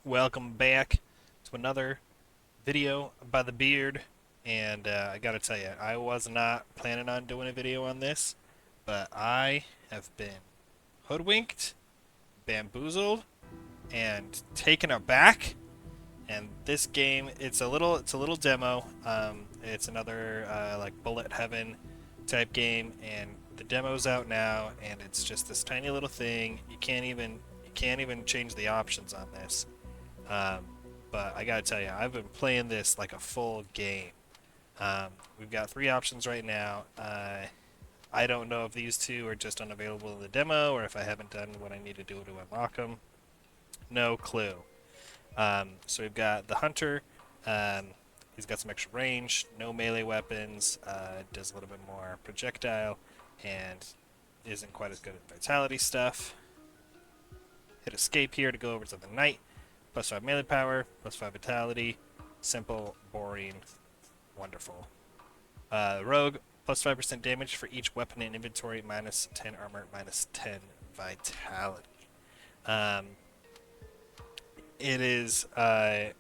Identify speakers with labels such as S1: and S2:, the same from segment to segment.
S1: Welcome back to another video by the Beard. And I gotta tell you, I was not planning on doing a video on this, but I have been hoodwinked, bamboozled, and taken aback. And this game, it's a little demo. It's another like Bullet Heaven type game, and the demo's out now, and it's just this tiny little thing. You can't even change the options on this. Um, but I gotta tell you, I've been playing this like a full game. We've got three options right now. I don't know if these two are just unavailable in the demo or if I haven't done what I need to do to unlock them. No clue. So we've got the Hunter. Um, he's got some extra range, no melee weapons, does a little bit more projectile, and isn't quite as good at vitality stuff. Hit escape here to go over to the Knight. Plus 5 melee power, plus 5 vitality. Simple, boring, wonderful. Rogue, plus 5% damage for each weapon in inventory, minus 10 armor, minus 10 vitality. Um, it is,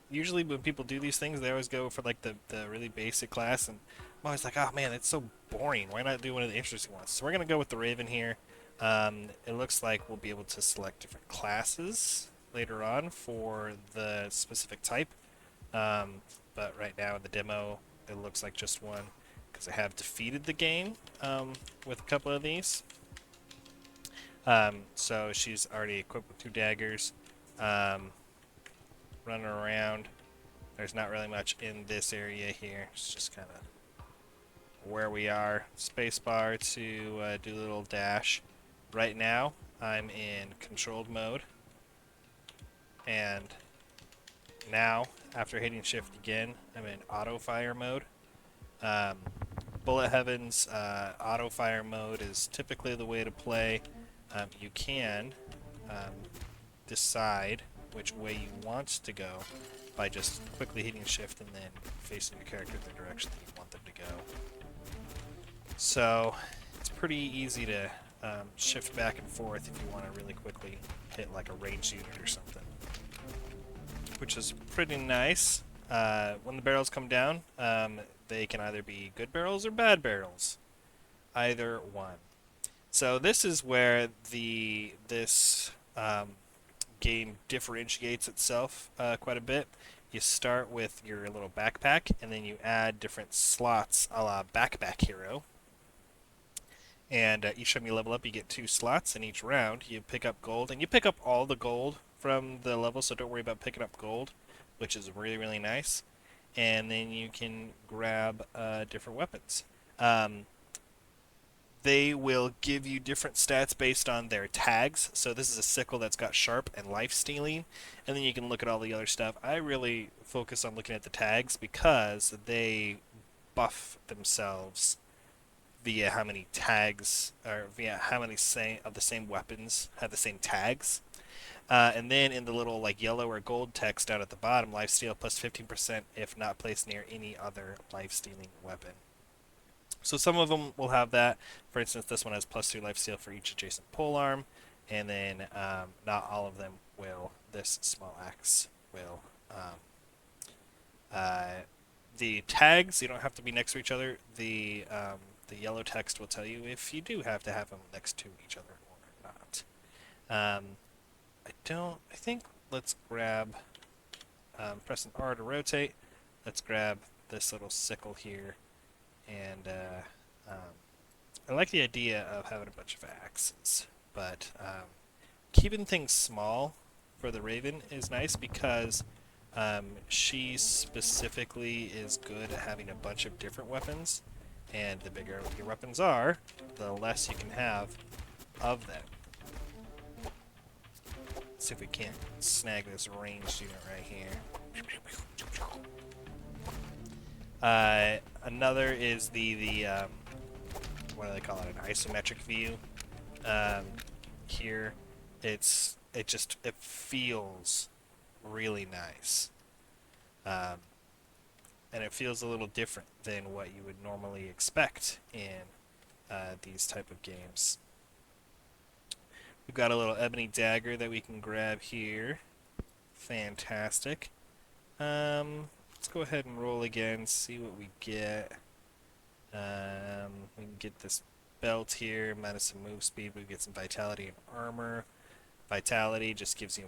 S1: usually when people do these things, they always go for like the really basic class, and I'm always like, oh man, it's so boring. Why not do one of the interesting ones? So we're going to go with the Raven here. It looks like we'll be able to select different classes later on for the specific type. But right now in the demo, it looks like just one because I have defeated the game with a couple of these. So she's already equipped with two daggers, running around. There's not really much in this area here. It's just kind of where we are. Spacebar to do a little dash. Right now, I'm in controlled mode, and now, after hitting shift again, I'm in auto fire mode. Um, Bullet Heaven's auto fire mode is typically the way to play. You can um, decide which way you want to go by just quickly hitting shift and then facing your character in the direction that you want them to go. So it's pretty easy to shift back and forth if you want to really quickly hit like a ranged unit or something, which is pretty nice. When the barrels come down, they can either be good barrels or bad barrels. Either one. So this is where this game differentiates itself quite a bit. You start with your little backpack, and then you add different slots a la Backpack Hero. And each time you level up, you get two slots. In each round, you pick up gold, and you pick up all the gold from the level, so don't worry about picking up gold, which is really, really nice. And then you can grab different weapons. They will give you different stats based on their tags. So this is a sickle that's got sharp and life stealing, and then you can look at all the other stuff. I really focus on looking at the tags because they buff themselves via how many tags or via how many of the same weapons have the same tags. And then in the little like yellow or gold text down at the bottom, lifesteal plus 15% if not placed near any other life-stealing weapon. So some of them will have that. For instance, this one has plus 2 lifesteal for each adjacent polearm, and then not all of them will. This small axe will. Uh, the tags, you don't have to be next to each other. The yellow text will tell you if you do have to have them next to each other or not. I don't. I think let's grab. Pressing R to rotate. Let's grab this little sickle here, and I like the idea of having a bunch of axes, but keeping things small for the Raven is nice because she specifically is good at having a bunch of different weapons, and the bigger your weapons are, the less you can have of them. Let's see if we can't snag this ranged unit right here. Another is the what do they call it? An isometric view. Here, it feels really nice, and it feels a little different than what you would normally expect in these type of games. We've got a little ebony dagger that we can grab here Fantastic. Let's go ahead and roll again, see what we get. We can get this belt here, minus some move speed. We get some vitality and armor. Vitality just gives you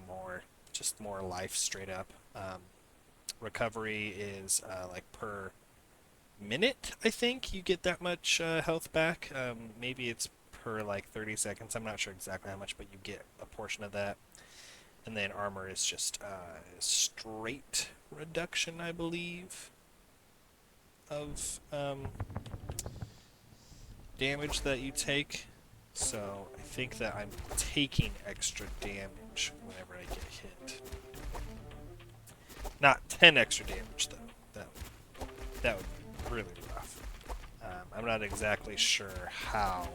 S1: just more life straight up. Recovery is like per minute, I think you get that much health back. Maybe it's per like 30 seconds. I'm not sure exactly how much, but you get a portion of that. And then armor is just straight reduction, I believe, of damage that you take. So I think that I'm taking extra damage whenever I get hit. Not 10 extra damage, though. That would be really rough. I'm not exactly sure how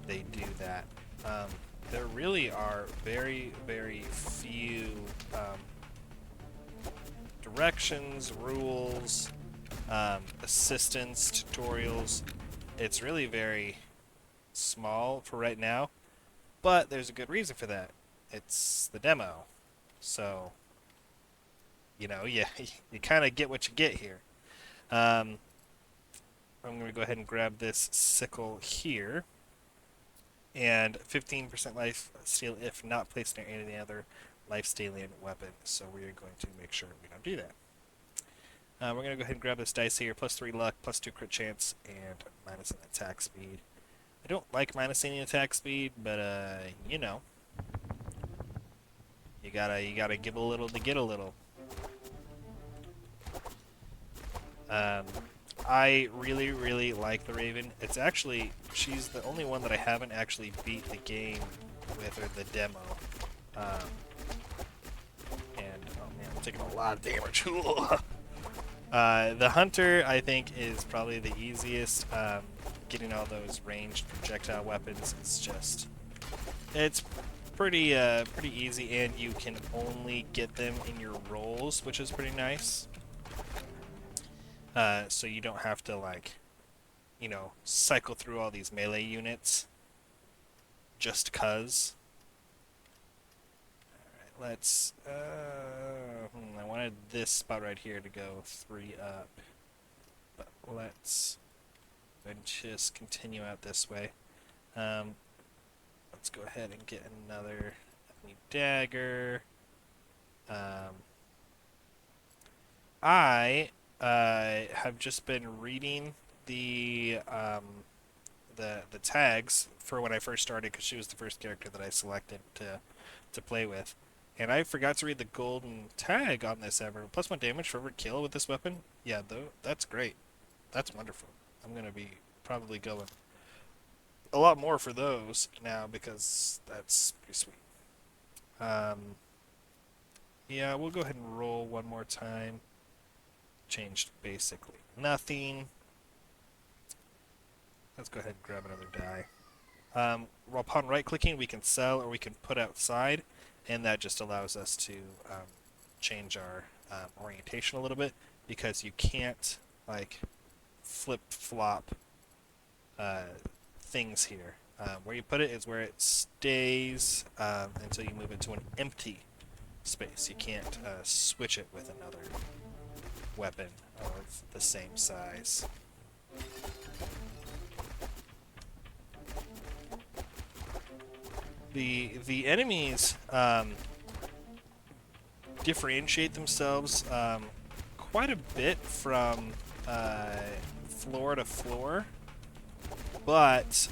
S1: they do that. There really are very, very few directions, rules, assistance, tutorials. It's really very small for right now, but there's a good reason for that. It's the demo. So, you kind of get what you get here. Um, I'm going to go ahead and grab this sickle here. And 15% life steal if not placed near any other life stealing weapon. So we are going to make sure we don't do that. We're going to go ahead and grab this dice here. Plus 3 luck, plus 2 crit chance, and minus an attack speed. I don't like minusing attack speed, but you gotta give a little to get a little. I really, really like the Raven. She's the only one that I haven't actually beat the game with, or the demo. And, oh man, I'm taking a lot of damage. The Hunter, I think, is probably the easiest. Getting all those ranged projectile weapons it's pretty easy, and you can only get them in your rolls, which is pretty nice. So you don't have to, cycle through all these melee units just cuz. Alright, let's, I wanted this spot right here to go 3 up, but let's go ahead and just continue out this way. Let's go ahead and get another dagger. I have just been reading the tags for when I first started, because she was the first character that I selected to play with, and I forgot to read the golden tag on this ever. +1 damage for every kill with this weapon. Yeah, though that's great. That's wonderful. I'm gonna be probably going a lot more for those now, because that's pretty sweet. Yeah, we'll go ahead and roll one more time. Changed basically nothing. Let's go ahead and grab another die. Upon right-clicking, we can sell or we can put outside, and that just allows us to change our orientation a little bit, because you can't flip-flop things here. Where you put it is where it stays until you move into an empty space. You can't switch it with another weapon of the same size. The enemies differentiate themselves quite a bit from floor to floor, but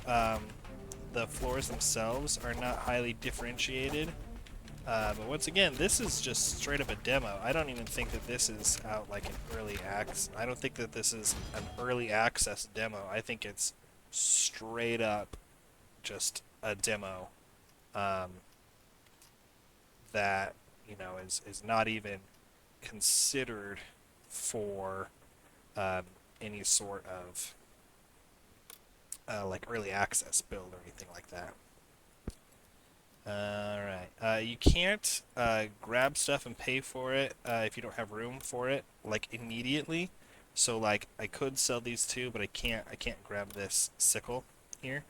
S1: the floors themselves are not highly differentiated. But once again, this is just straight up a demo. I don't even think that this is out like an early access. I don't think that this is an early access demo. I think it's straight up just a demo that is not even considered for any sort of early access build or anything like that. Alright. You can't grab stuff and pay for it if you don't have room for it, immediately. So, I could sell these two, but I can't grab this sickle here.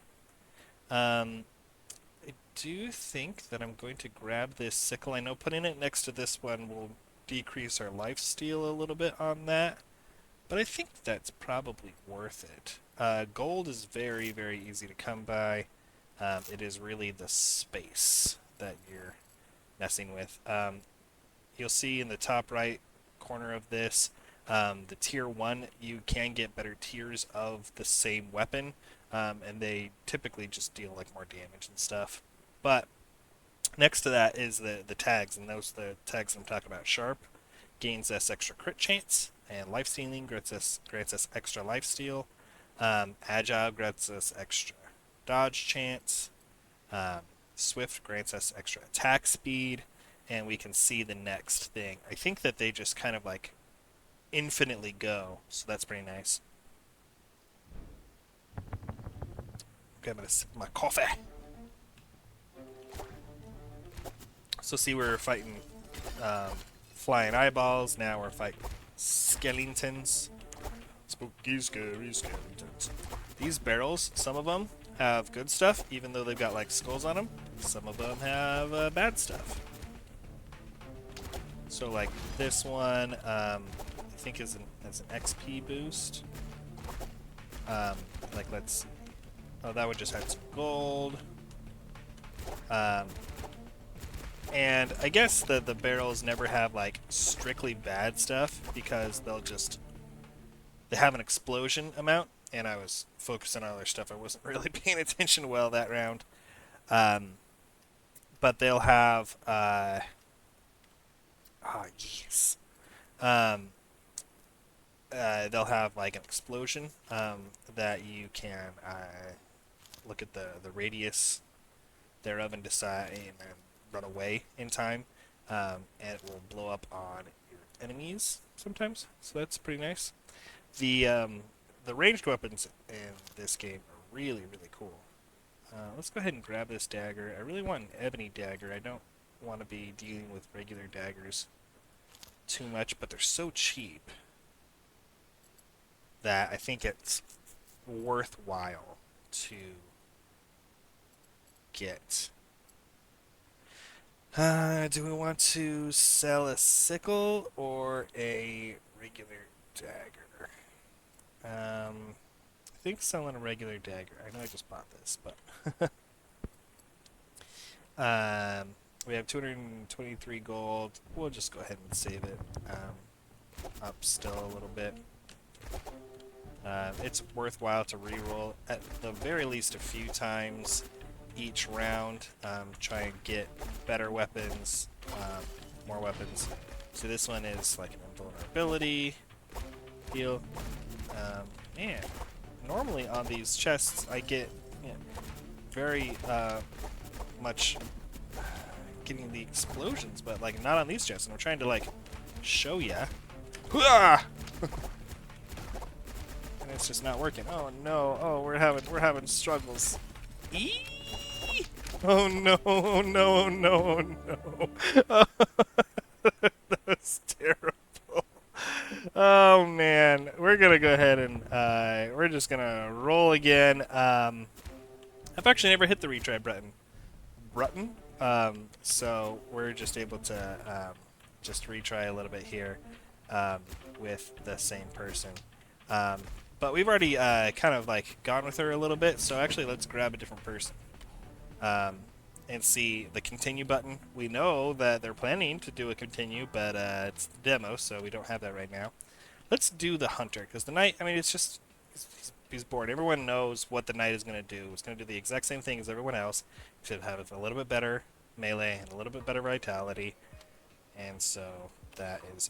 S1: I do think that I'm going to grab this sickle. I know putting it next to this one will decrease our lifesteal a little bit on that, but I think that's probably worth it. Gold is very, very easy to come by. It is really the space that you're messing with. You'll see in the top right corner of this, the tier 1, you can get better tiers of the same weapon, and they typically just deal like more damage and stuff. But next to that is the tags, and those the tags I'm talking about. Sharp gains us extra crit chance, and life stealing grants us extra life steal. Agile grants us extra dodge chance. Um, Swift grants us extra attack speed, and we can see the next thing. I think that they just kind of like infinitely go, so that's pretty nice. Okay, I'm gonna sip my coffee. So see, we're fighting um, flying eyeballs. Now we're fighting skeletons. Spooky, scary skeletons. These barrels, some of them have good stuff, even though they've got like skulls on them. Some of them have bad stuff. So like this one, I think is an XP boost. Like let's, oh, that one just had some gold. And I guess the barrels never have like strictly bad stuff because they have an explosion amount, and I was focusing on other stuff. I wasn't really paying attention well that round. Um, but they'll have yes. Um, they'll have like an explosion that you can look at the radius thereof and decide and run away in time, and it will blow up on your enemies sometimes. So that's pretty nice. The ranged weapons in this game are really really cool. Let's go ahead and grab this dagger. I really want an ebony dagger. I don't want to be dealing with regular daggers too much, but they're so cheap that I think it's worthwhile to get. Do we want to sell a sickle or a regular dagger? I think selling a regular dagger. I know I just bought this, but we have 223 gold. We'll just go ahead and save it up still a little bit. It's worthwhile to reroll at the very least a few times each round. Try and get better weapons, more weapons. So this one is like an invulnerability deal. Man, normally on these chests I get very much getting the explosions, but like not on these chests. And I'm trying to like show ya. And it's just not working. Oh no! Oh, we're having struggles. Eee! Oh no! Oh no! Oh no! Oh no! That was terrible. Oh man, we're gonna go ahead and we're just gonna roll again. I've actually never hit the retry button. So we're just able to just retry a little bit here with the same person. But we've already kind of like gone with her a little bit, so actually let's grab a different person and see the continue button. We know that they're planning to do a continue, but it's the demo, so we don't have that right now. Let's do the hunter, because the knight, I mean, it's just, he's bored. Everyone knows what the knight is going to do. It's going to do the exact same thing as everyone else, except have a little bit better melee and a little bit better vitality. And so that is,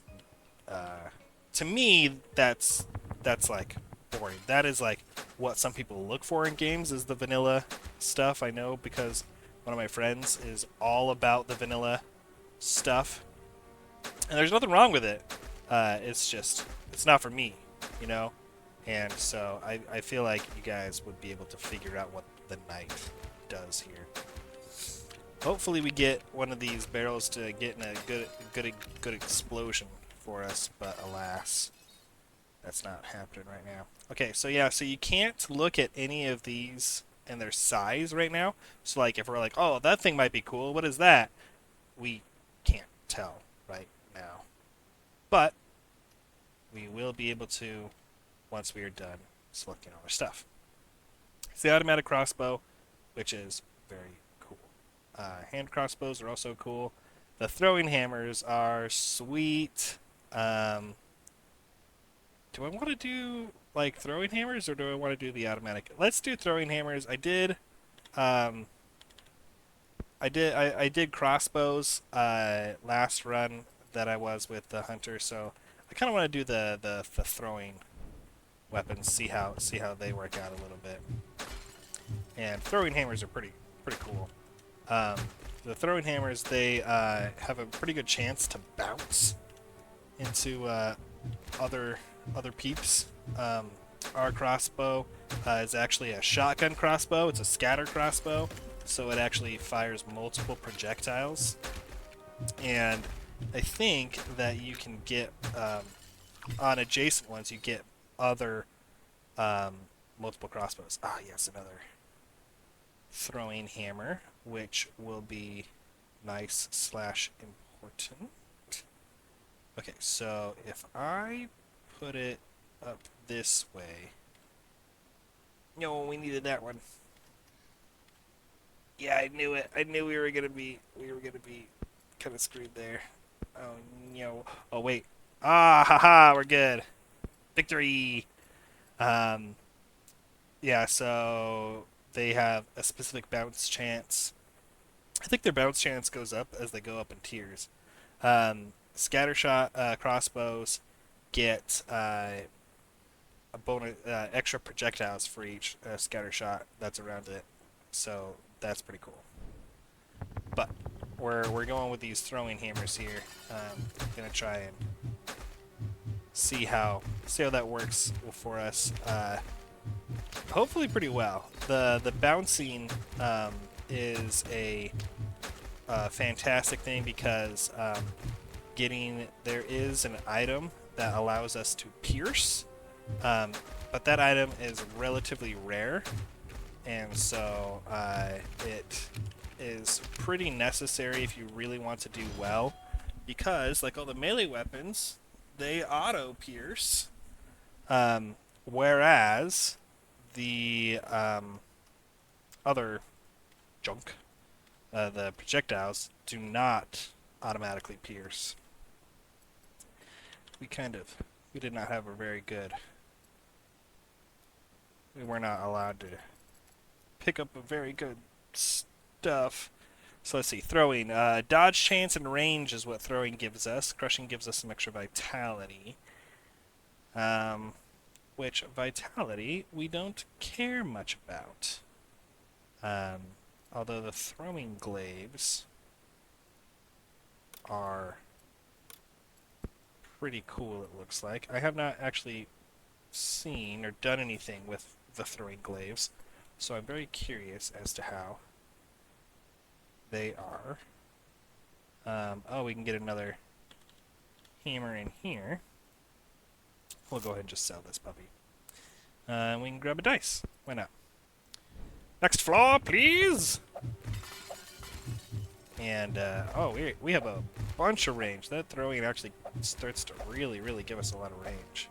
S1: to me, that's like boring. That is like what some people look for in games is the vanilla stuff. I know because one of my friends is all about the vanilla stuff, and there's nothing wrong with it. It's just it's not for me, you know. And so I feel like you guys would be able to figure out what the knight does here. Hopefully we get one of these barrels to get in a good explosion for us, but alas, that's not happening right now. Okay, so yeah, so you can't look at any of these and their size right now. So like if we're like, oh, that thing might be cool, what is that? We can't tell right now. But we will be able to once we are done selecting all our stuff. It's the automatic crossbow, which is very cool. Hand crossbows are also cool. The throwing hammers are sweet. Do I want to do like throwing hammers or do I want to do the automatic? Let's do throwing hammers. Um, I did crossbows last run that I was with the hunter, so I kind of want to do the throwing weapons, see how they work out a little bit. And throwing hammers are pretty cool. Um, the throwing hammers they have a pretty good chance to bounce into other other peeps. Our crossbow is actually a shotgun crossbow. It's a scatter crossbow, so it actually fires multiple projectiles. And I think that you can get on adjacent ones, you get other um, multiple crossbows. Ah, yes, another throwing hammer, which will be nice slash important. Okay, so if I put it up this way. No, we needed that one. Yeah, I knew it. I knew we were gonna be kind of screwed there. Oh no. Oh wait. Ah, haha, we're good. Victory. Um, yeah, so they have a specific bounce chance. I think their bounce chance goes up as they go up in tiers. Scattershot crossbows get a bonus extra projectiles for each scatter shot that's around it. So that's pretty cool. But we're going with these throwing hammers here. Gonna try and see how that works for us. Hopefully pretty well. The bouncing is a fantastic thing because getting there is an item that allows us to pierce. But that item is relatively rare, and so it is pretty necessary if you really want to do well, because like all the melee weapons, they auto pierce, whereas the other junk, the projectiles, do not automatically pierce. We did not have a very good. We were not allowed to pick up a very good stuff. So let's see. Throwing. Dodge chance and range is what throwing gives us. Crushing gives us some extra vitality. Which vitality we don't care much about. Although the throwing glaives are pretty cool, it looks like. I have not actually seen or done anything with the throwing glaives, so I'm very curious as to how they are. Oh, we can get another hammer in here. We'll go ahead and just sell this puppy. We can grab a dice. Why not? Next floor, please! And, oh, we have a bunch of range. That throwing actually starts to really give us a lot of range.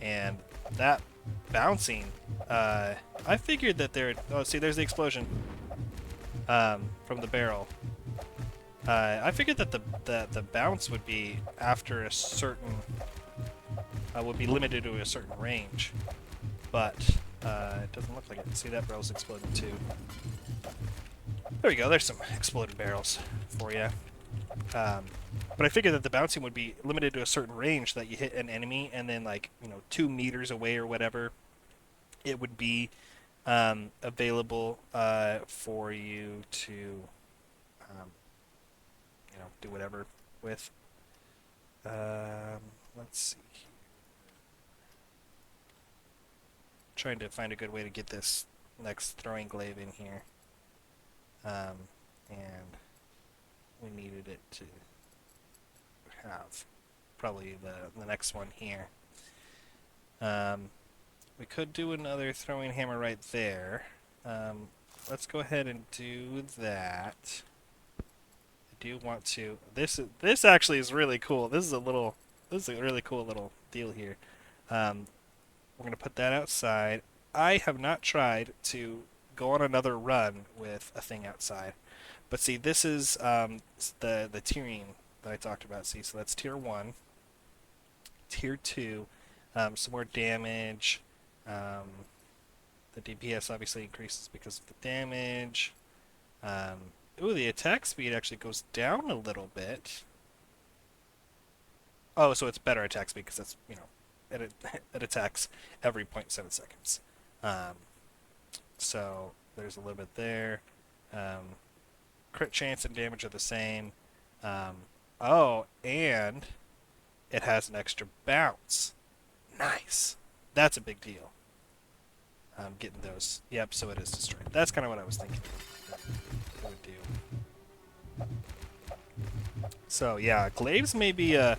S1: And that bouncing, I figured that there... Oh, see, there's the explosion from the barrel. I figured that the bounce would be after a certain... would be limited to a certain range. But it doesn't look like it. See, that barrel's exploding too. There we go. There's some exploded barrels for you. But I figured that the bouncing would be limited to a certain range, that you hit an enemy and then, like, 2 meters away or whatever, it would be available for you to, do whatever with. Let's see. Trying to find a good way to get this next throwing glaive in here. And we needed it to have probably the next one here. We could do another throwing hammer right there. let's go ahead and do that. I do want to. This actually is really cool. This is a really cool little deal here. Um, we're gonna put that outside. I have not tried to go on another run with a thing outside, but see, this is the tiering that I talked about. See, so that's tier one, tier two, some more damage. Um, the DPS obviously increases because of the damage. Ooh, the attack speed actually goes down a little bit. Oh, so it's better attack speed because that's, it, it attacks every zero point 0.7 seconds. Um, so there's a little bit there. Um, crit chance and damage are the same. Um, oh, and it has an extra bounce. Nice. That's a big deal. Getting those. Yep, so it is destroyed. That's kind of what I was thinking it would do. So yeah, glaives may be a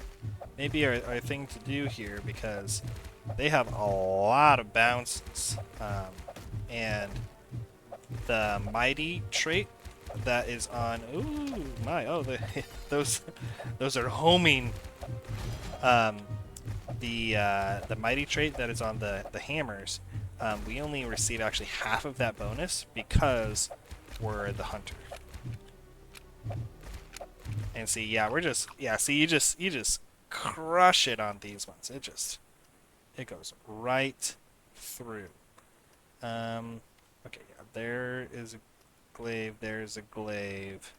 S1: thing to do here because they have a lot of bounces, and the mighty trait that is on. Ooh my! Oh, those those are homing. Um, the mighty trait that is on the hammers. We only receive actually half of that bonus because we're the hunter. And see, yeah, see, you just crush it on these ones. It goes right through. Okay, yeah, there is a glaive. There's a glaive.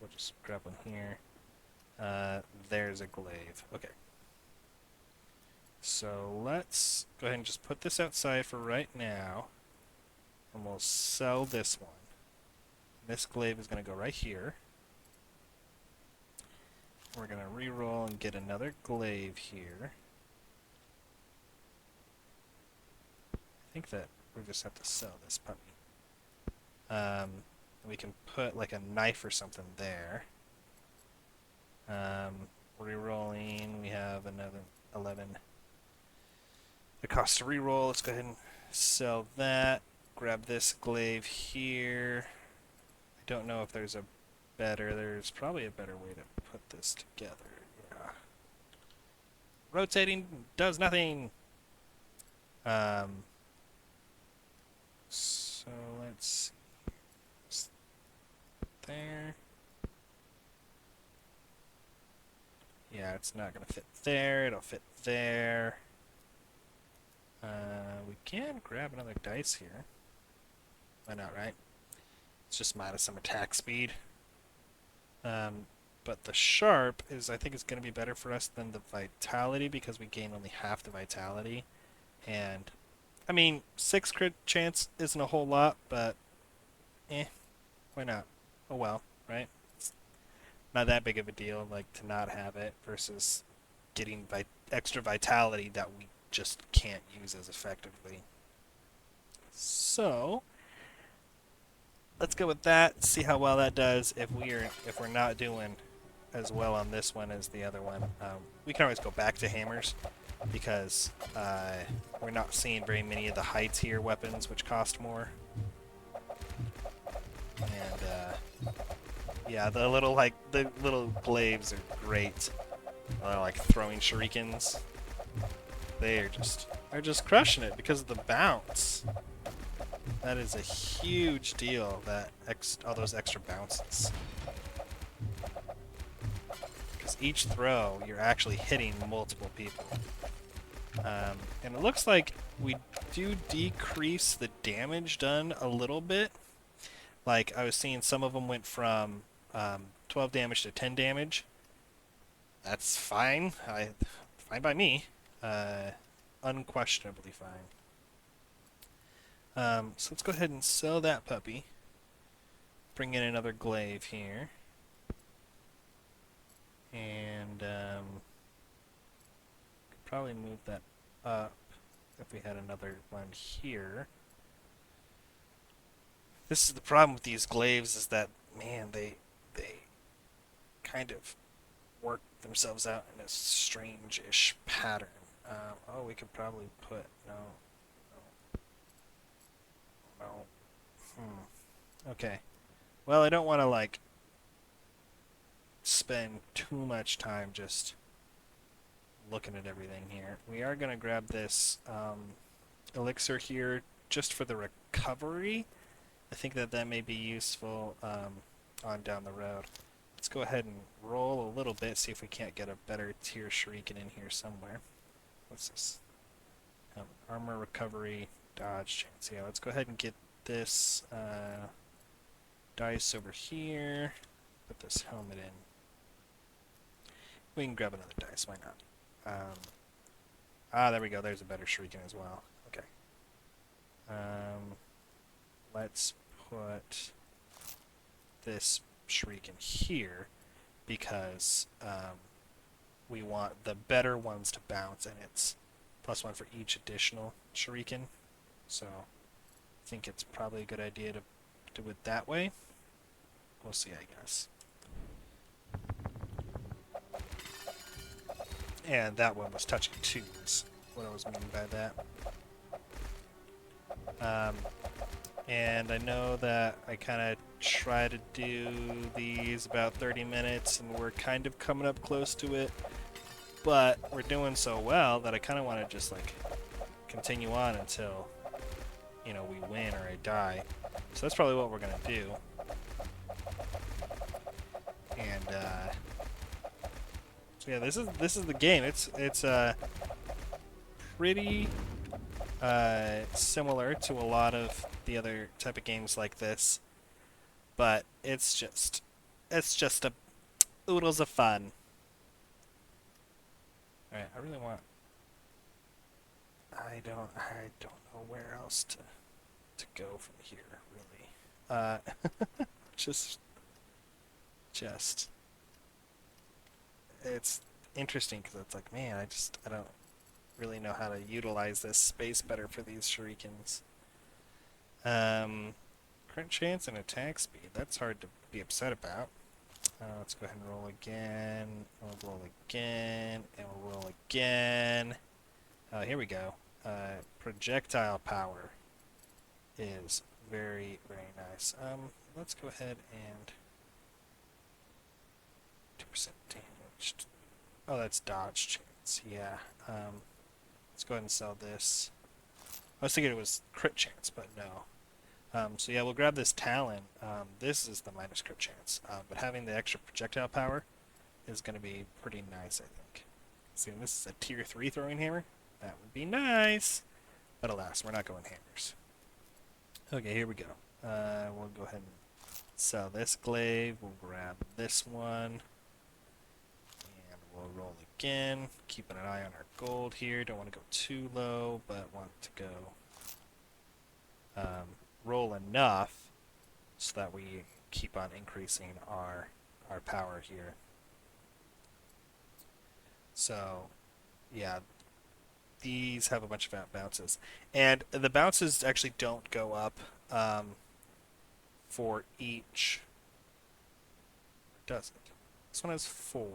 S1: We'll just grab one here. There's a glaive. Okay. So let's go ahead and just put this outside for right now, and we'll sell this one. This glaive is going to go right here. We're going to re-roll and get another glaive here. I think that we just have to sell this puppy. We can put like a knife or something there. Re-rolling, we have another 11. The cost to re-roll, let's go ahead and sell that. Grab this glaive here. I don't know if there's probably a better way to put this together. Yeah. Rotating does nothing. So let's see. There. Yeah, it's not gonna fit there. It'll fit there. We can grab another dice here. Why not, right? It's just minus some attack speed. But the sharp I think, is going to be better for us than the vitality because we gain only half the vitality. And, I mean, 6 crit chance isn't a whole lot, but, why not? Oh well, right? It's not that big of a deal, like, to not have it versus getting extra vitality that we just can't use as effectively. So, let's go with that. See how well that does. If we're not doing as well on this one as the other one, we can always go back to hammers because we're not seeing very many of the high tier weapons which cost more. And yeah, the little glaives are great. Like throwing shurikens. They're just crushing it because of the bounce. That is a huge deal, all those extra bounces. Because each throw, you're actually hitting multiple people. And it looks like we do decrease the damage done a little bit. Like, I was seeing some of them went from 12 damage to 10 damage. That's fine. Fine by me. Unquestionably fine. So let's go ahead and sell that puppy. Bring in another glaive here. And could probably move that up if we had another one here. This is the problem with these glaives is that, man, they kind of work themselves out in a strange-ish pattern. Oh, we could probably put, no. know. Okay. Well, I don't want to like spend too much time just looking at everything here. We are gonna grab this elixir here just for the recovery. I think that that may be useful on down the road. Let's go ahead and roll a little bit, see if we can't get a better tier Shuriken in here somewhere. What's this? Armor recovery, dodge chance. Yeah, let's go ahead and get this dice over here. Put this helmet in. We can grab another dice, why not? There we go. There's a better Shuriken as well. Okay. Let's put this Shuriken here because we want the better ones to bounce, and it's +1 for each additional Shuriken. So I think it's probably a good idea to do it that way. We'll see, I guess. And that one was touching too, is what I was meaning by that. And I know that I kind of try to do these about 30 minutes, and we're kind of coming up close to it, but we're doing so well that I kind of want to just like continue on until, you know, we win or I die. So that's probably what we're gonna do. And so yeah, this is the game. It's pretty similar to a lot of the other type of games like this, but it's just a oodles of fun. All right, I don't know where else to go from here, really. Just it's interesting because it's like, man, I don't really know how to utilize this space better for these shurikens. Crit chance and attack speed. That's hard to be upset about. Let's go ahead and roll again. We'll roll again, and we'll roll again. Here we go. Projectile power is very, very nice. Let's go ahead and 2% damage. Oh, that's dodge chance. Yeah. Let's go ahead and sell this. I was thinking it was crit chance, but no. So yeah, we'll grab this Talon. This is the minus crit chance, but having the extra projectile power is going to be pretty nice, I think. See, this is a tier 3 throwing hammer. That would be nice, but alas, we're not going hammers. Okay, here we go. We'll go ahead and sell this glaive. We'll grab this one, and we'll roll again. Keeping an eye on our gold here. Don't want to go too low, but want to go roll enough so that we keep on increasing our power here. So, yeah, these have a bunch of bounces, and the bounces actually don't go up for each. Does it? This one has 4.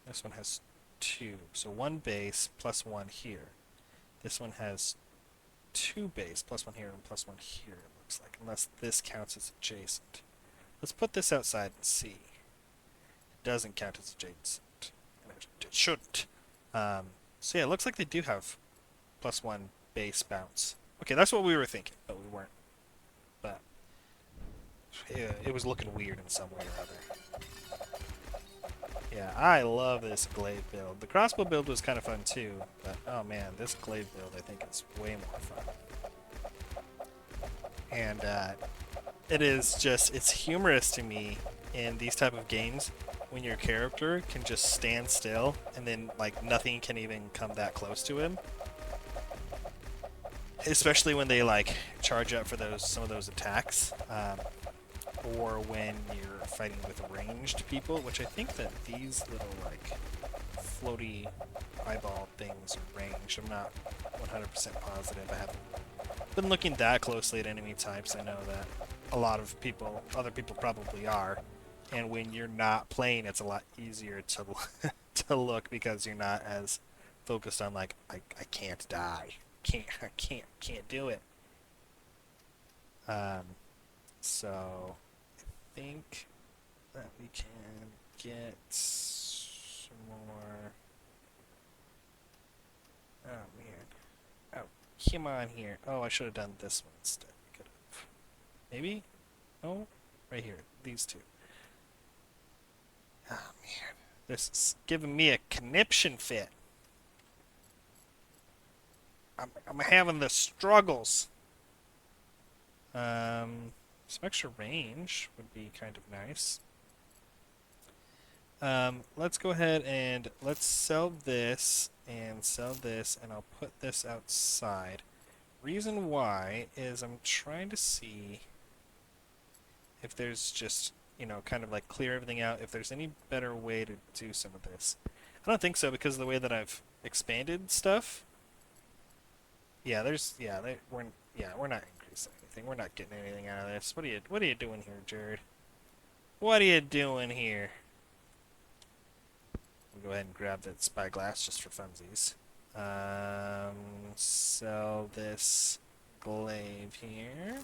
S1: This one has 2. So 1 base plus 1 here. This one has 2 base plus 1 here and plus 1 here, it looks like, unless this counts as adjacent. Let's put this outside and see. It doesn't count as adjacent. It shouldn't. So yeah, it looks like they do have plus 1 base bounce. Okay, that's what we were thinking, but we weren't. But yeah, it was looking weird in some way or other. Yeah, I love this glaive build. The crossbow build was kind of fun too, but oh man, this glaive build I think is way more fun. And it's humorous to me in these type of games when your character can just stand still and then like nothing can even come that close to him. Especially when they like charge up for some of those attacks. Or when you're fighting with ranged people, which I think that these little like floaty eyeball things are ranged. I'm not 100% positive. I haven't been looking that closely at enemy types. I know that a lot of people, other people probably are, and when you're not playing, it's a lot easier to to look because you're not as focused on like I can't die, I can't do it. Um, so I think that we can get some more. Oh man. Oh, come on here. Oh, I should have done this one instead. Could have. Maybe? No? Right here. These two. Oh man. This is giving me a conniption fit. I'm having the struggles. Some extra range would be kind of nice. Let's go ahead and let's sell this and sell this, and I'll put this outside. Reason why is I'm trying to see if there's just, kind of like clear everything out, if there's any better way to do some of this. I don't think so because of the way that I've expanded stuff. Yeah, we're not increasing anything. We're not getting anything out of this. What are you doing here, Jared? What are you doing here? We'll go ahead and grab that spyglass just for funsies. Sell this glaive here.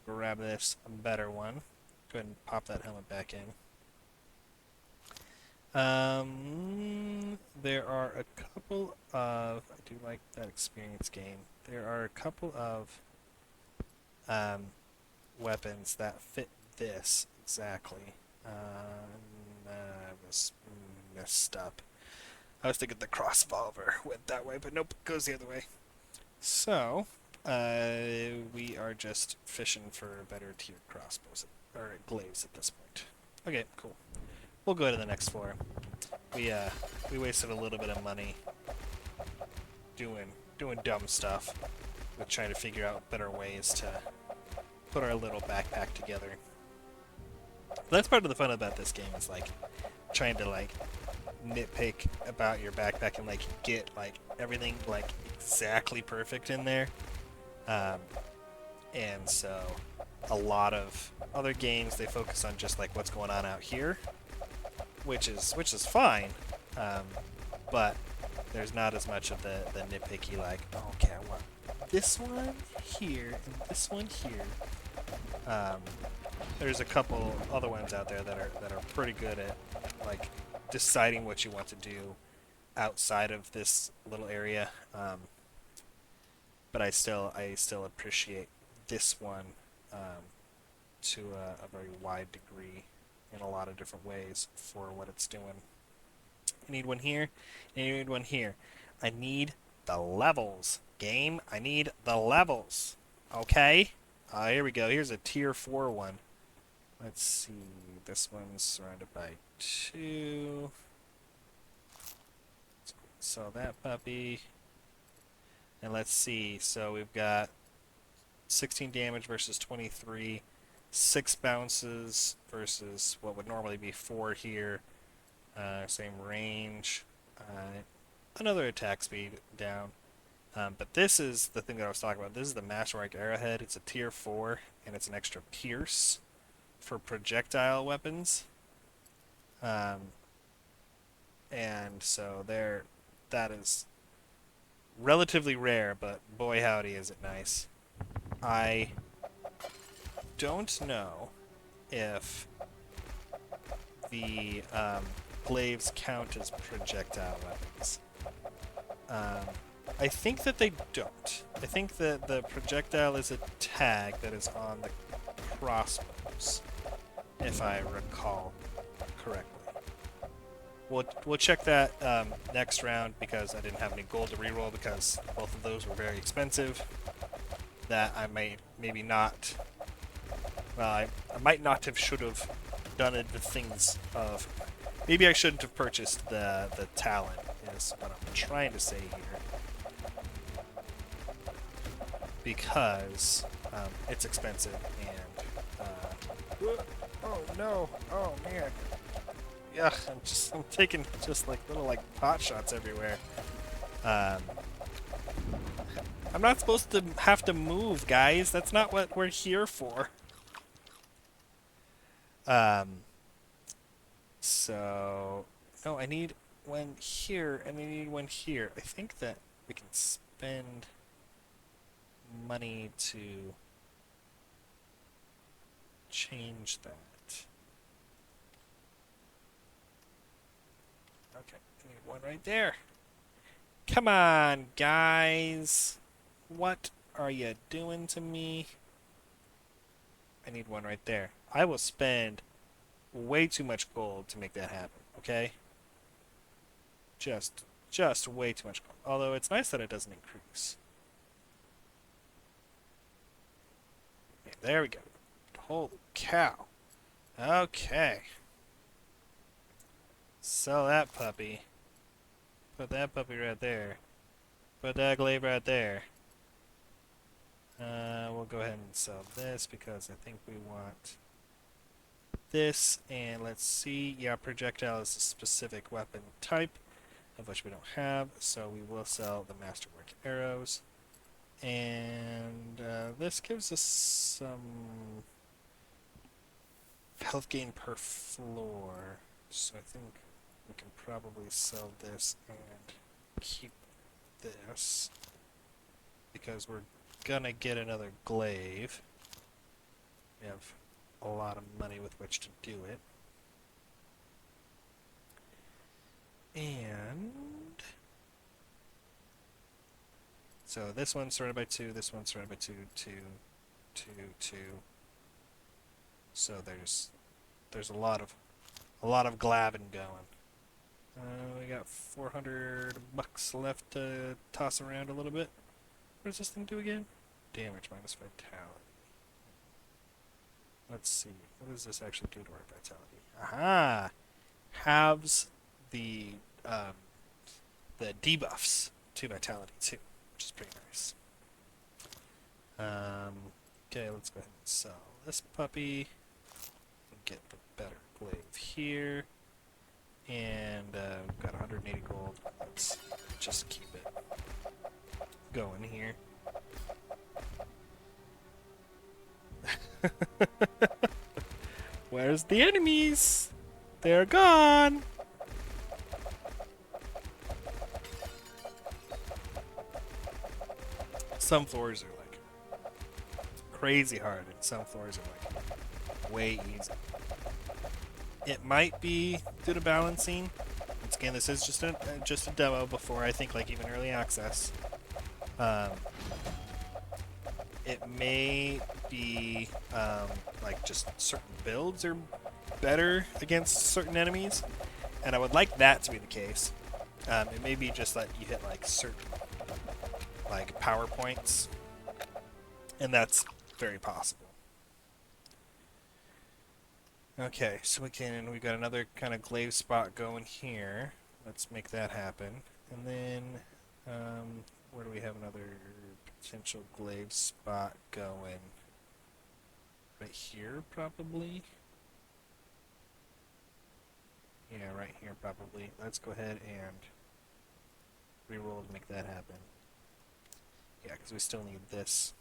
S1: Grab this better one. Go ahead and pop that helmet back in. There are a couple of, I do like that experience game. There are a couple of weapons that fit this exactly. I was messed up. I was thinking the cross revolver went that way, but nope, it goes the other way. So, we are just fishing for better tiered crossbows or glaives at this point. Okay, cool. We'll go to the next floor. We wasted a little bit of money doing dumb stuff with trying to figure out better ways to put our little backpack together. That's part of the fun about this game is like trying to like nitpick about your backpack and like get like everything like exactly perfect in there. Um, and so a lot of other games they focus on just like what's going on out here, which is fine. Um, but there's not as much of the nitpicky like, oh, okay, I want this one here and this one here. Um, there's a couple other ones out there that are pretty good at like deciding what you want to do outside of this little area. But I still appreciate this one to a very wide degree in a lot of different ways for what it's doing. I need one here, and I need one here. I need the levels, game. I need the levels. Okay? Here we go. Here's a tier 4 one. Let's see. This one's surrounded by 2. So that puppy. And let's see. So we've got 16 damage versus 23. 6 bounces versus what would normally be 4 here. Same range. Another attack speed down. But this is the thing that I was talking about. This is the Masterwork Arrowhead. It's a tier 4, and it's an extra pierce for projectile weapons. Um, and so that is relatively rare, but boy howdy is it nice. I don't know if the glaives count as projectile weapons. Um, I think that they don't. I think that the projectile is a tag that is on the crossbows, if I recall correctly. We'll check that next round because I didn't have any gold to reroll because both of those were very expensive. That I maybe not. Well, I might not have should have done it the things of. Maybe I shouldn't have purchased the talent. Is what I'm trying to say here. Because it's expensive and. Oh no! Oh man! Yeah, I'm taking just like little like pot shots everywhere. Um, I'm not supposed to have to move, guys. That's not what we're here for. Um, so no, I need one here and I need one here. I think that we can spend money to change that. Okay, I need one right there. Come on, guys. What are you doing to me? I need one right there. I will spend way too much gold to make that happen, okay? Just, just way too much gold. Although it's nice that it doesn't increase. Okay, there we go. Holy cow. Okay. Sell that puppy. Put that puppy right there. Put that glaive right there. We'll go ahead and sell this because I think we want this. And let's see. Yeah, projectile is a specific weapon type, of which we don't have. So we will sell the masterwork arrows. And this gives us some health gain per floor. So I think we can probably sell this and keep this because we're gonna get another glaive. We have a lot of money with which to do it. And so this one's surrounded by 2, this one's surrounded by 2, 2, 2, 2. So there's a lot of glabbing going. We got 400 bucks left to toss around a little bit. What does this thing do again? Damage minus vitality. Let's see. What does this actually do to our vitality? Aha! Halves the um, the debuffs to vitality too, which is pretty nice. Okay, let's go ahead and sell this puppy and get the better glaive here. And we've got 180 gold. Let's just keep it going here. Where's the enemies? They're gone! Some floors are like crazy hard, and some floors are like way easy. It might be due to balancing. Once again, this is just a demo before I think like even early access. It may be like just certain builds are better against certain enemies, and I would like that to be the case. It may be just that you hit like certain like power points, and that's very possible. Okay, so we've got another kind of glaive spot going here. Let's make that happen. And then, where do we have another potential glaive spot going? Right here, probably? Yeah, right here, probably. Let's go ahead and reroll to make that happen. Yeah, because we still need this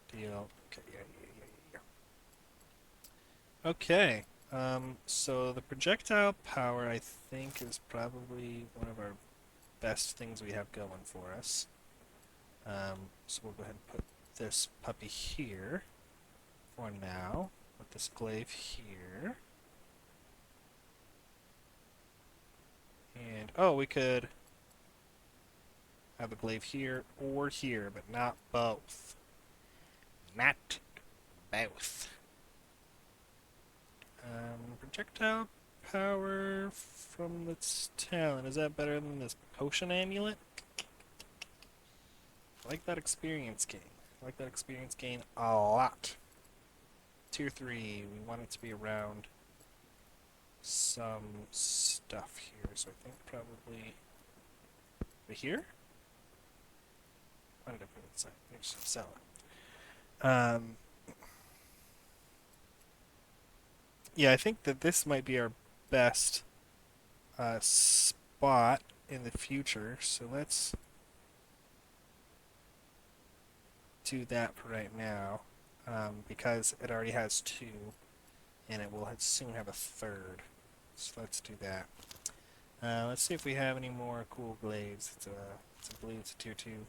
S1: deal. Okay, yeah. Okay, so the projectile power, I think, is probably one of our best things we have going for us. So we'll go ahead and put this puppy here for now. Put this glaive here. And, oh, we could have a glaive here or here, but not both. Not both. Projectile power from its talent. Is that better than this potion amulet? I like that experience gain. I like that experience gain a lot. Tier 3, we want it to be around some stuff here, so I think probably right here? Why did I put it inside? I should sell it. Yeah, I think that this might be our best spot in the future, so let's do that for right now, because it already has 2, and it will soon have a 3rd. So let's do that. Let's see if we have any more cool glaives. I believe it's a tier 2.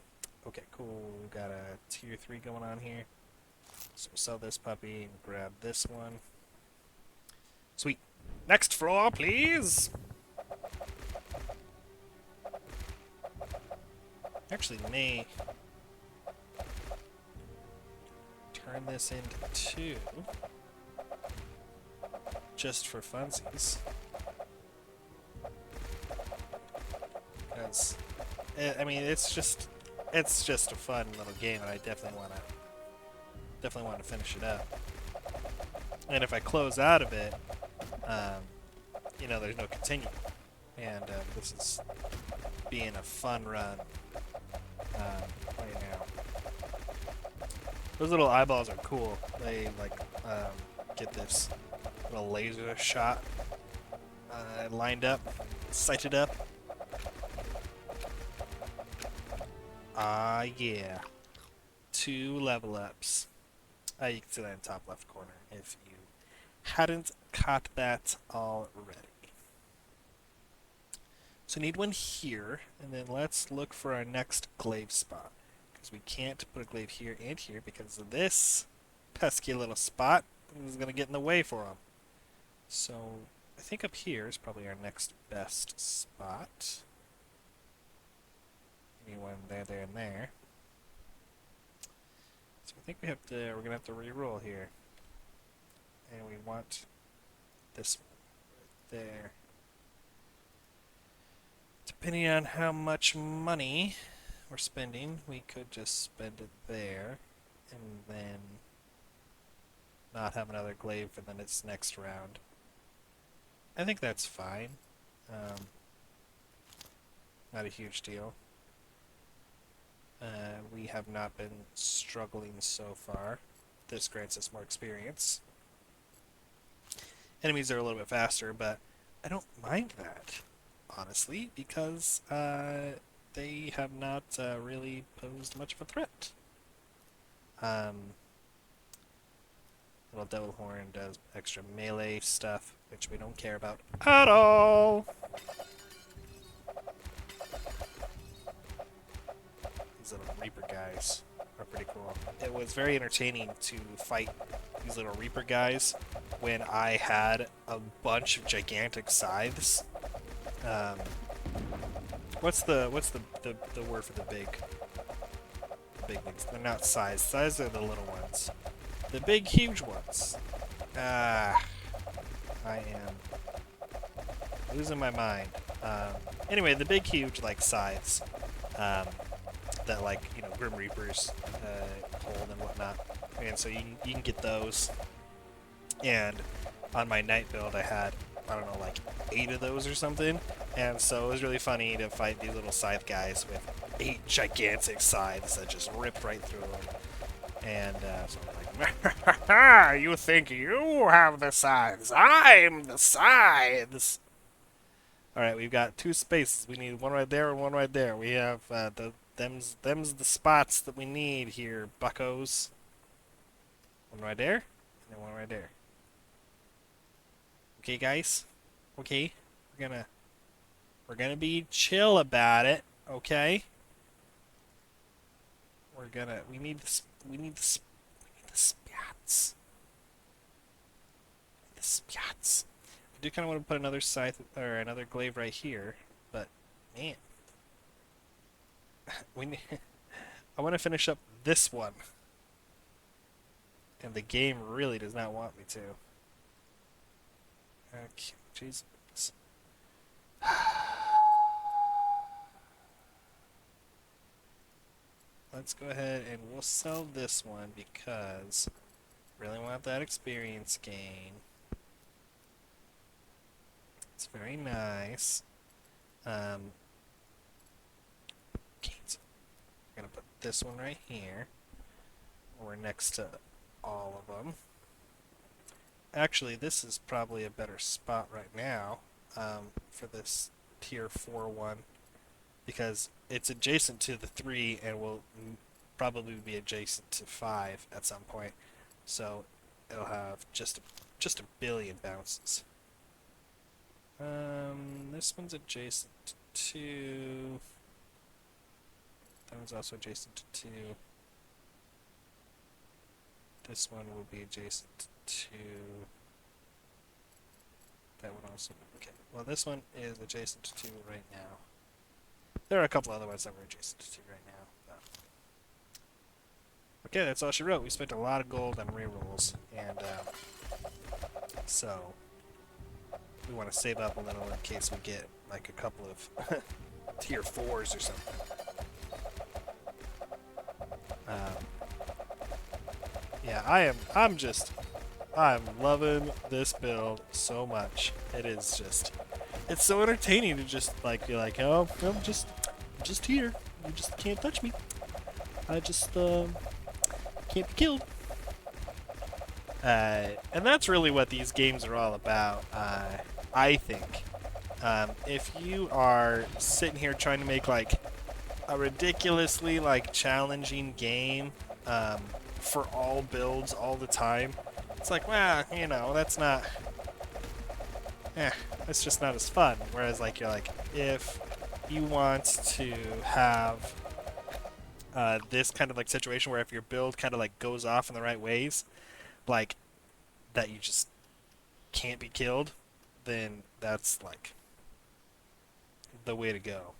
S1: Okay, cool. We got a tier 3 going on here. So we'll sell this puppy and grab this one. Sweet. Next floor, please! Actually, may turn this into 2. Just for funsies. Because, I mean, it's just a fun little game, and I definitely want to finish it up. And if I close out of it, um, you know, there's no continue. And this is being a fun run right now. Those little eyeballs are cool. They like get this little laser shot lined up, sighted up. Ah, yeah. 2 level ups. You can see that in the top left corner if you hadn't caught that already. So need one here, and then let's look for our next glaive spot. Because we can't put a glaive here and here because of this pesky little spot is going to get in the way for them. So I think up here is probably our next best spot. Anyone there, there, and there. So I think we're gonna have to re-roll here. And we want this one right there. Depending on how much money we're spending, we could just spend it there and then not have another glaive for the next round. I think that's fine. Not a huge deal. We have not been struggling so far. This grants us more experience. Enemies are a little bit faster, but I don't mind that, honestly, because they have not really posed much of a threat. Little Devil Horn does extra melee stuff, which we don't care about at all. These little Reaper guys are pretty cool. It was very entertaining to fight these little Reaper guys when I had a bunch of gigantic scythes. What's the word for the big ones? They're not scythes. Scythes are the little ones. The big, huge ones. I am losing my mind. Anyway, the big, huge, like, scythes. That, like, you know, Grim Reapers hold and whatnot. And so you can get those. And on my night build, I had, I don't know, like 8 of those or something. And so it was really funny to fight these little scythe guys with 8 gigantic scythes that just ripped right through them. And so I'm like, you think you have the scythes? I'm the scythes! Alright, we've got 2 spaces. We need one right there and one right there. We have them's the spots that we need here, buckos. One right there, and then one right there. Okay, guys? Okay? We're gonna be chill about it, okay? We need the spats. The spats. I do kind of want to put another scythe, or another glaive right here, but, man. I want to finish up this one. And the game really does not want me to. Okay, Jesus. Let's go ahead and we'll sell this one because I really want that experience gain. It's very nice. Okay, so I'm gonna put this one right here. We're next to all of them. Actually, this is probably a better spot right now for this tier 4 one because it's adjacent to the 3 and will probably be adjacent to 5 at some point. So it'll have just a billion bounces. This one's adjacent to That one's also adjacent to 2. This one will be adjacent to... That one also... Okay, well this one is adjacent to 2 right now. There are a couple other ones that were adjacent to 2 right now. Okay, that's all she wrote. We spent a lot of gold on rerolls, and so we want to save up a little in case we get like a couple of tier 4s or something. Yeah, I'm loving this build so much. It is just, it's so entertaining to just like be like, oh, I'm just here. You just can't touch me. I just can't be killed. And that's really what these games are all about, I think. If you are sitting here trying to make like a ridiculously like challenging game for all builds all the time, it's like, well, you know, that's not, that's just not as fun. Whereas like you're like, if you want to have this kind of like situation where if your build kind of like goes off in the right ways, like that you just can't be killed, then that's like the way to go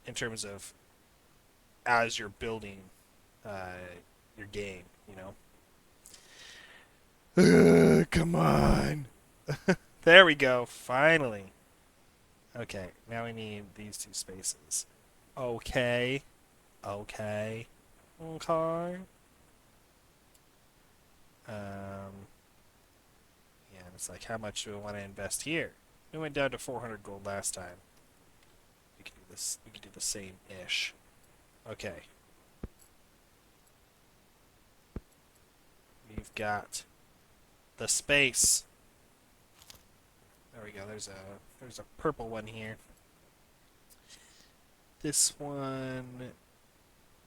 S1: in terms of as you're building your game, you know? Come on. There we go, finally. Okay, now we need these 2 spaces. Okay. Okay. Okay. Yeah, and it's like, how much do we want to invest here? We went down to 400 gold last time. We could do this. We could do the same-ish. Okay. We've got the space. There we go. There's a purple one here. This one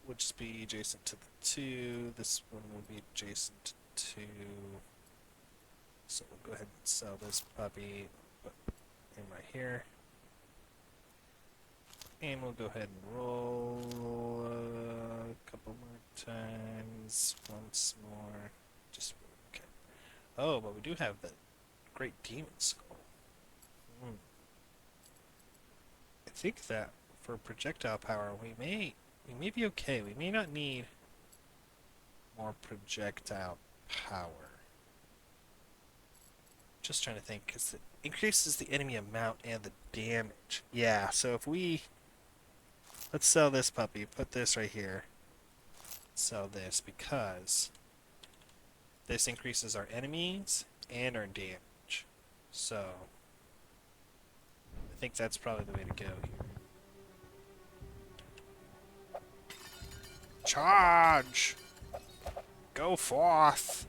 S1: would just be adjacent to the 2. This one will be adjacent to... So we'll go ahead and sell this puppy in right here. And we'll go ahead and roll a couple more times. Once more. Just okay. Oh, but we do have the Great Demon Skull. I think that for projectile power, we may be okay. We may not need more projectile power. Just trying to think, because it increases the enemy amount and the damage. Yeah, so if we... Let's sell this puppy. Put this right here. Sell this, because this increases our enemies and our damage. So, I think that's probably the way to go here. Charge! Go forth!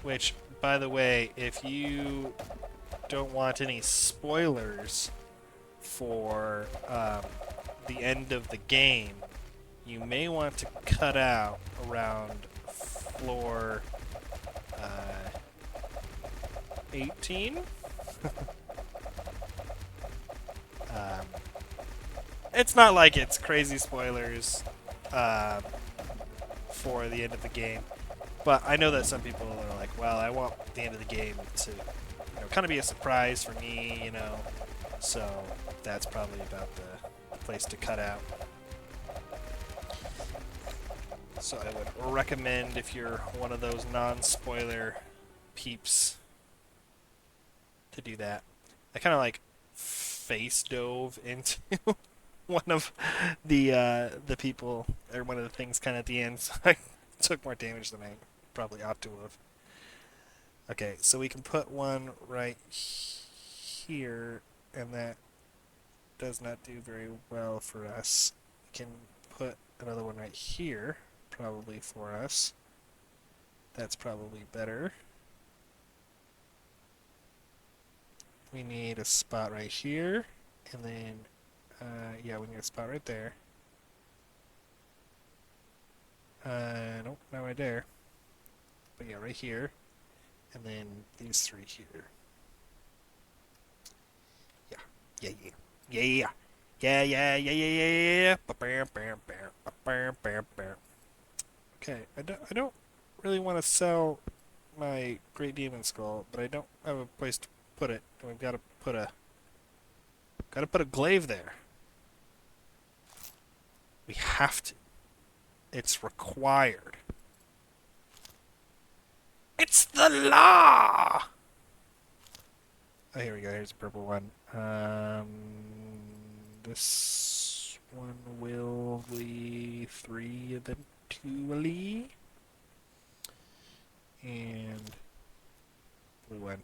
S1: Which, by the way, if you don't want any spoilers for the end of the game, you may want to cut out around floor 18? It's not like it's crazy spoilers for the end of the game. But I know that some people are like, well, I want the end of the game to, you know, kind of be a surprise for me, you know. So that's probably about the place to cut out. So I would recommend, if you're one of those non-spoiler peeps, to do that. I kind of like face dove into one of the people, or one of the things kind of at the end, so I took more damage than I probably ought to have. Okay, so we can put one right here, and that does not do very well for us. We can put another one right here, probably for us. That's probably better. We need a spot right here, and then, yeah, we need a spot right there. Nope, not right there. But yeah, right here. and then these three here. Yeah, yeah, yeah, yeah, yeah, yeah, yeah, yeah, yeah, yeah, yeah. Okay, I don't really want to sell my Great Demon Skull, but I don't have a place to put it, and we've got to put a glaive there. We have to. It's required. It's the law. Oh, here we go. Here's a purple one. This one will be 3 eventually, and blue one.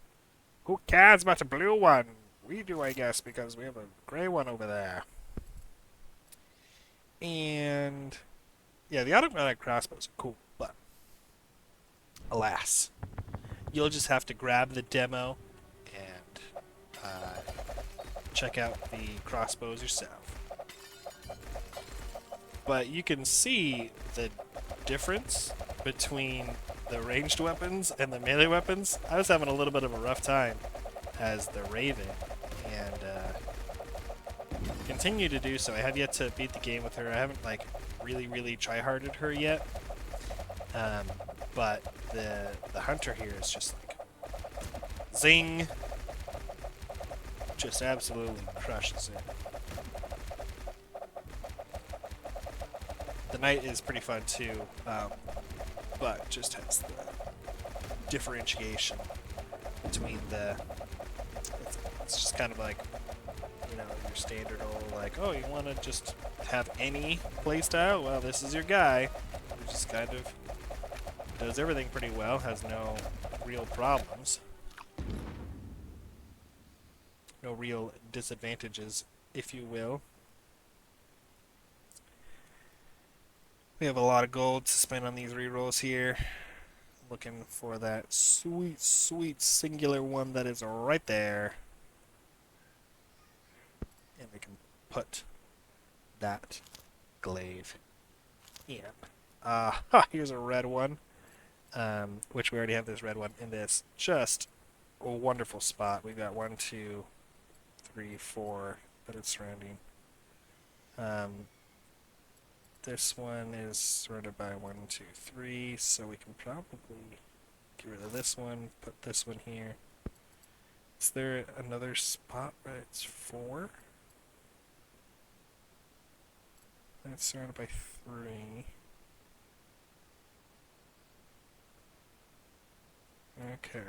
S1: Who cares about the blue one? We do, I guess, because we have a gray one over there. And yeah, the automatic crossbows are cool, but alas, you'll just have to grab the demo and check out the crossbows yourself. But you can see the difference between the ranged weapons and the melee weapons. I was having a little bit of a rough time as the Raven, and continue to do so. I have yet to beat the game with her. I haven't like really try-harded her yet. But the hunter here is just like zing, just absolutely crushes it. The knight is pretty fun too, but just has the differentiation between the. It's just kind of like, you know, your standard old like, oh, you want to just have any playstyle? Well, this is your guy. Who just kind of does everything pretty well, has no real problems, no real disadvantages, if you will. We have a lot of gold to spend on these rerolls here. Looking for that sweet singular one that is right there. And we can put that glaive in. Here's a red one. Which we already have this red one in this just a wonderful spot. We've got 1, 2, 3, 4 that it's surrounding. This one is surrounded by 1, 2, 3, so we can probably get rid of this one, put this one here. Is there another spot where it's 4? That's surrounded by 3. Okay.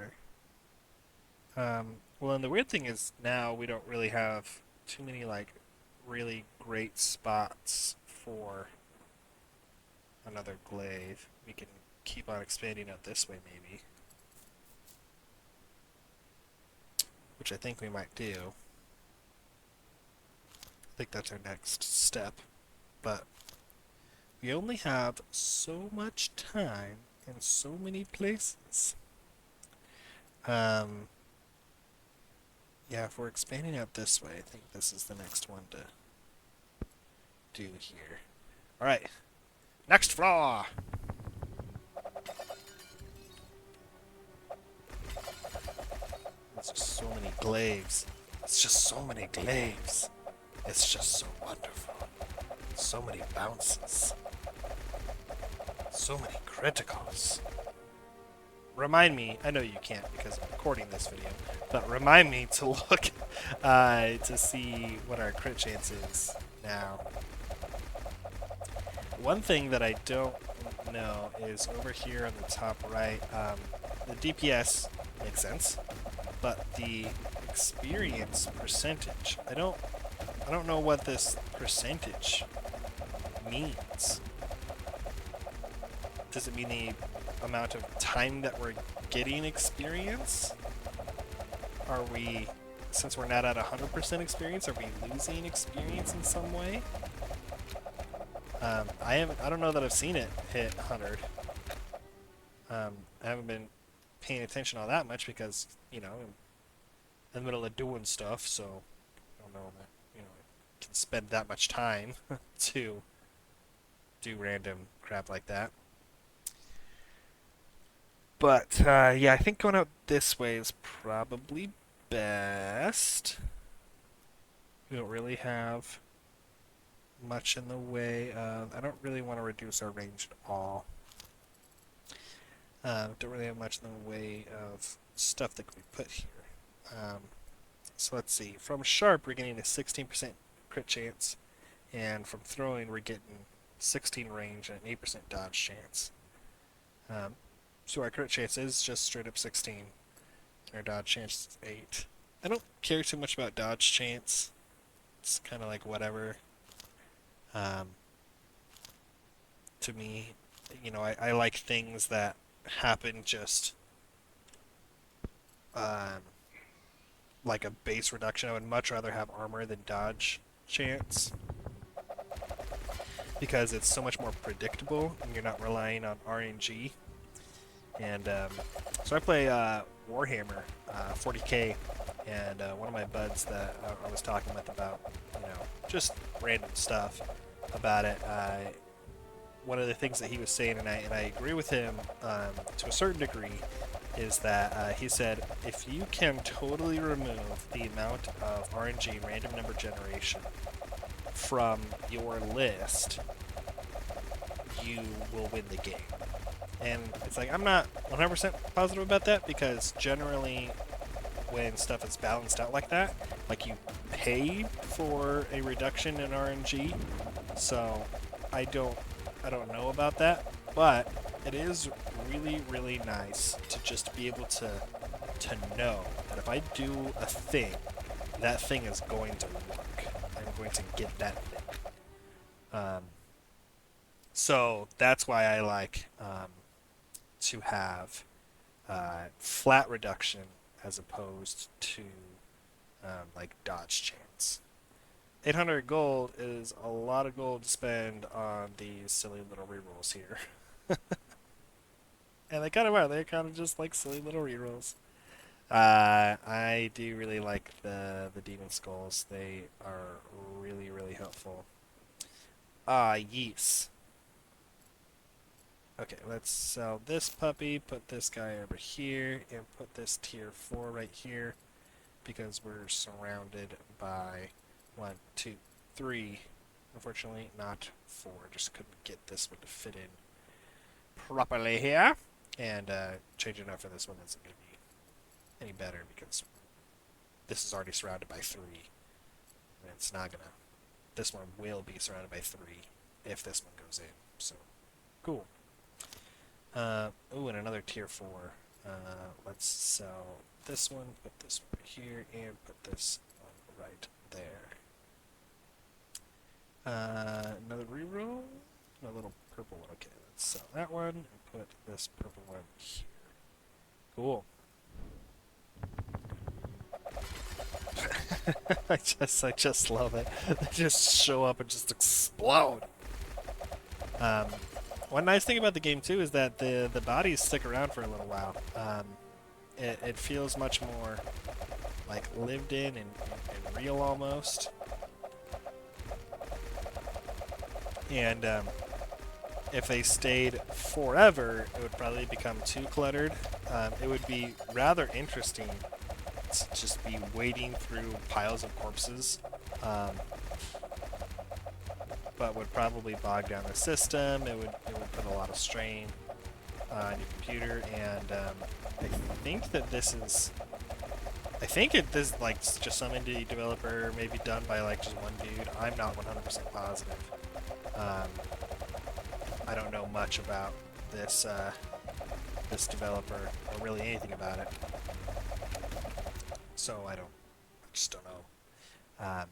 S1: Well, and the weird thing is now we don't really have too many like really great spots for another glaive. We can keep on expanding out this way maybe, which I think we might do. I think that's our next step, but we only have so much time and so many places. Yeah, if we're expanding out this way, I think this is the next one to do here. Alright, next floor! There's just so many glaives. It's just so many glaives. It's just so wonderful. So many bounces. So many criticals. Remind me, I know you can't because I'm recording this video, but remind me to look to see what our crit chance is now. One thing that I don't know is over here on the top right, the DPS makes sense, but the experience percentage, I don't know what this percentage means. Does it mean the amount of time that we're getting experience? Are we, since we're not at 100% experience, are we losing experience in some way? I don't know that I've seen it hit 100. I haven't been paying attention all that much because, you know, I'm in the middle of doing stuff, so I don't know that, you know, I can spend that much time to do random crap like that. But yeah, I think going out this way is probably best. We don't really have much in the way of. I don't really want to reduce our range at all. Don't really have much in the way of stuff that can be put here. Um, so let's see. From sharp, we're getting a 16% crit chance, and from throwing, we're getting 16 range and an 8% dodge chance. Um, so our crit chance is just straight up 16. Our dodge chance is 8. I don't care too much about dodge chance. It's kind of like whatever. Um, to me, I like things that happen just um, like a base reduction. I would much rather have armor than dodge chance because it's so much more predictable and you're not relying on RNG. And so I play Warhammer 40k, and one of my buds that I was talking with about, just random stuff about it. One of the things that he was saying, and I agree with him to a certain degree, is that he said if you can totally remove the amount of RNG, random number generation, from your list, you will win the game. And it's like, I'm not 100% positive about that because generally when stuff is balanced out like that, like you pay for a reduction in RNG, so I don't I don't know about that, but it is really, really nice to just be able to know that if I do a thing, that thing is going to work. I'm going to get that thing. Um, so that's why I like to have flat reduction as opposed to like dodge chance. 800 gold is a lot of gold to spend on these silly little rerolls here. And they kind of are. They're kind of just like silly little rerolls. I do really like the demon skulls. They are really, really helpful. Yes. Okay, let's sell this puppy, put this guy over here, and put this tier 4 right here because we're surrounded by 1, 2, 3. Unfortunately, not 4. Just couldn't get this one to fit in properly here. And changing out for this one isn't going to be any better because this is already surrounded by 3. And it's not going to. This one will be surrounded by 3 if this one goes in. So, cool. And another tier 4. Let's sell this one, put this one right here, and put this one right there. Another reroll. A little purple one. Okay, let's sell that one and put this purple one here. Cool. I just love it. They just show up and just explode. Um, One nice thing about the game too is that the bodies stick around for a little while. It feels much more like lived in and real almost. And if they stayed forever, it would probably become too cluttered. It would be rather interesting to just be wading through piles of corpses, but would probably bog down the system. It would put a lot of strain on your computer, and I think that this is. I think this is like just some indie developer, maybe done by like just one dude. I'm not 100% positive. Um, I don't know much about this developer or really anything about it, so I just don't know.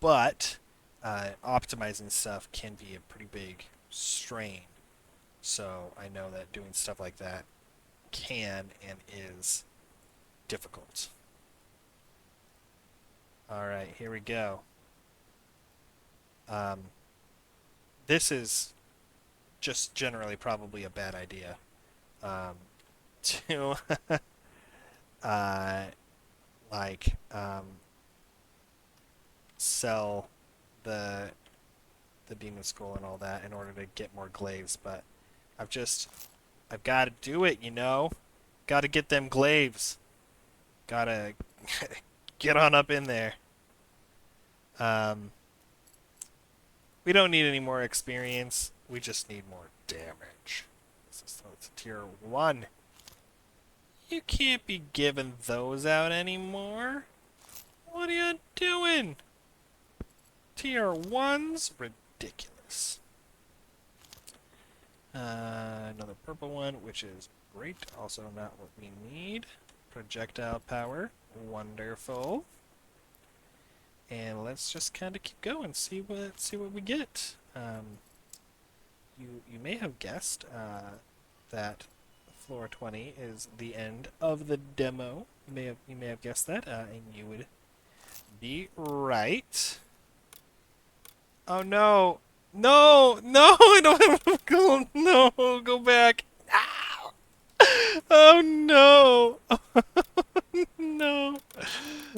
S1: But optimizing stuff can be a pretty big strain, so I know that doing stuff like that can and is difficult. All right, here we go. Um, this is just generally probably a bad idea um, to uh, like sell the the demon skull and all that in order to get more glaives, but I've just I've got to do it, you know. Got to get them glaives. Got to get on up in there. Um, we don't need any more experience. We just need more damage. So it's tier 1. You can't be giving those out anymore. What are you doing? Tier 1's ridiculous. Another purple one, which is great. Also not what we need. Projectile power. Wonderful. And let's just kind of keep going, see what we get. You may have guessed that floor 20 is the end of the demo. You may have guessed that, and you would be right. Oh no! No! No! I don't have a gold! No! Go back! Ow! Oh no! No!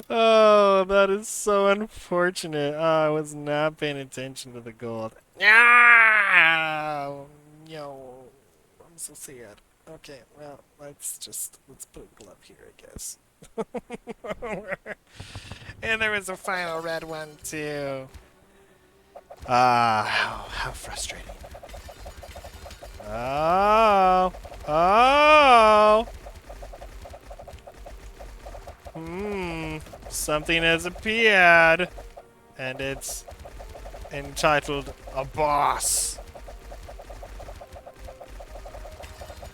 S1: Oh, that is so unfortunate. Oh, I was not paying attention to the gold. No! No! I'm so sad. Okay, well, let's put a glove here, I guess. And there was a final red one too. Ah, how frustrating. Oh, oh. Something has appeared, and it's entitled a boss.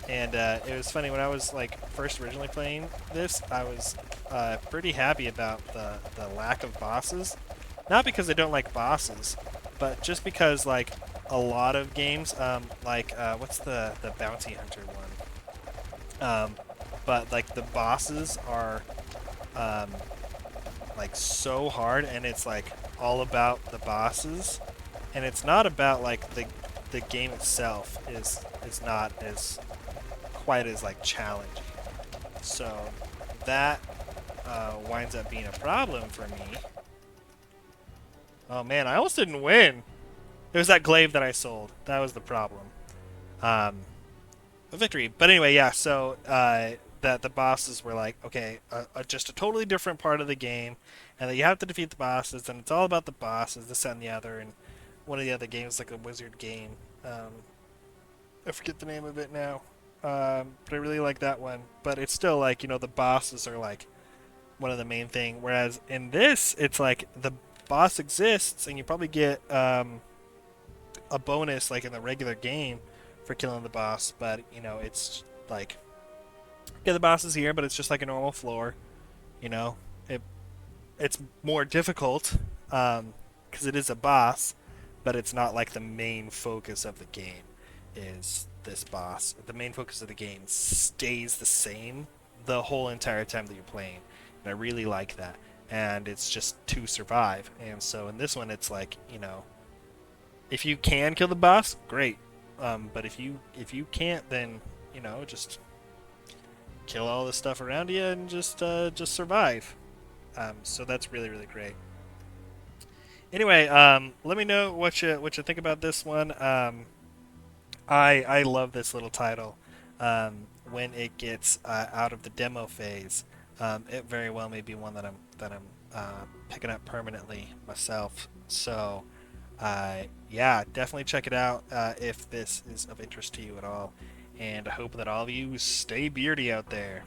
S1: And it was funny when I was like first originally playing this. I was pretty happy about the lack of bosses, not because I don't like bosses, but just because like a lot of games, what's the bounty hunter one? But like the bosses are like so hard, and it's like all about the bosses, and it's not about like the game itself is not as quite as like challenging. So that winds up being a problem for me. Oh man, I almost didn't win. It was that glaive that I sold. That was the problem. A victory. But anyway, yeah. So that the bosses were like, okay, just a totally different part of the game, and that you have to defeat the bosses, and it's all about the bosses, this, that, and the other. And one of the other games, like a wizard game. I forget the name of it now. But I really like that one. But it's still like, the bosses are like one of the main thing. Whereas in this, it's like the boss exists, and you probably get a bonus like in the regular game for killing the boss. But it's like, yeah, the boss is here, but it's just like a normal floor. You know, it it's more difficult because it is a boss, but it's not like the main focus of the game is this boss. The main focus of the game stays the same the whole entire time that you're playing, and I really like that. And it's just to survive. And so in this one, it's like, if you can kill the boss, great. But if you can't, then just kill all the stuff around you and just survive. So that's really really great. Anyway, let me know what you think about this one. I love this little title. When it gets out of the demo phase, it very well may be one that I'm picking up permanently myself. So yeah, definitely check it out if this is of interest to you at all. And I hope that all of you stay beardy out there.